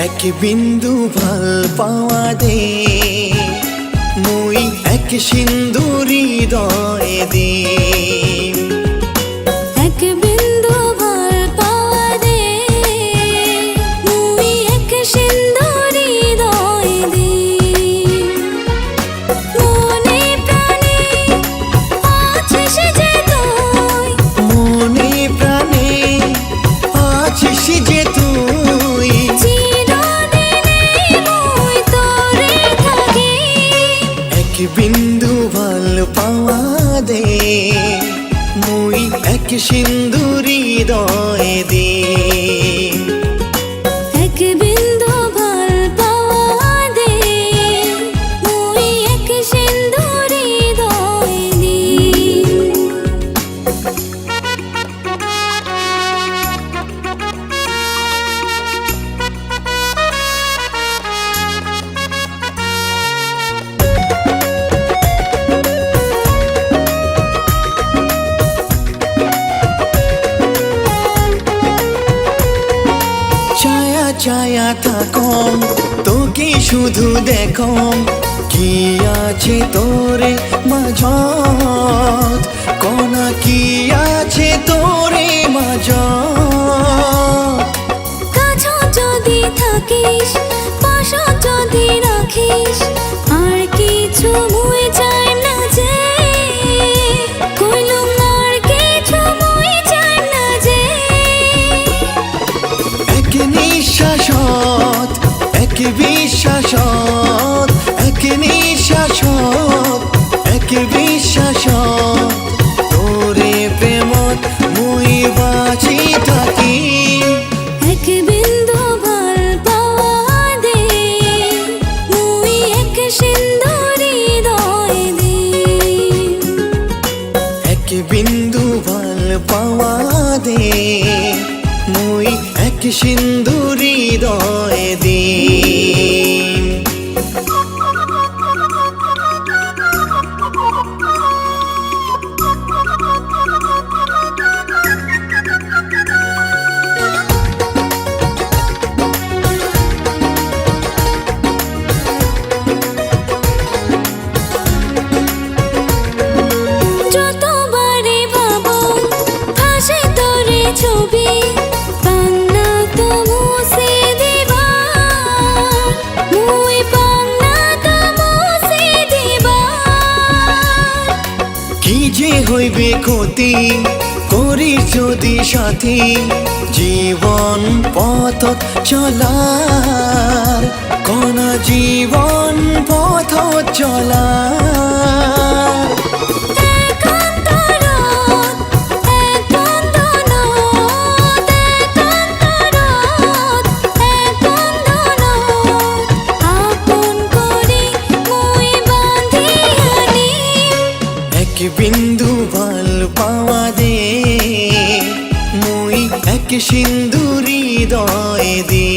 এক বিন্দু ভাল পাওয়া দে মুই এক সিন্দুর হৃদয় দে এক বিন্দু ভাল পাওয়া দে মুই এক সিন্দুর হৃদয় দে মনে প্রাণে আছিস যে তুই মনে প্রাণে আছিস যে তুই এক বিন্দু ভাল পাওয়া দে মুই এক সিন্দুর হৃদয় দে এক বিন্দু ভাল পাওয়া দে মুই এক সিন্দুর হৃদয় দে ছায়া ছায়া থাকম তোকে শুধু দেখম কি আছে তোরে মাঝত কোনা কি আছে তোরে মাঝত কাছে যদি থাকিস পাশে যদি রাখিস আর কিছু মুই চাই না যে কইলুম আর কিছু মুই চাই না যে এক নিঃশ্বাসত এক বিশ্বাসত এক নিঃশ্বাসত এক বিশ্বাসত তোরে প্রেমত মুই বাঁচি থাকি এক বিন্দু ভাল পাওয়া দে মুই এক সিন্দুর হৃদয় দে এক বিন্দু ভাল পাওয়া দে মুই এক সিন্দুর হৃদয় দে যতবারে ভাবো ভাসে তোরে ছবি পান্না তো মুছে দিবার মুই পান্না তো মুছে দিবার কি যে হইবে ক্ষতি করি যদি সাথী জীবন পথ চলার কোন জীবন পথ চলার এক বিন্দু ভাল পাওয়া দে মুই এক সিন্দুর হৃদয় দে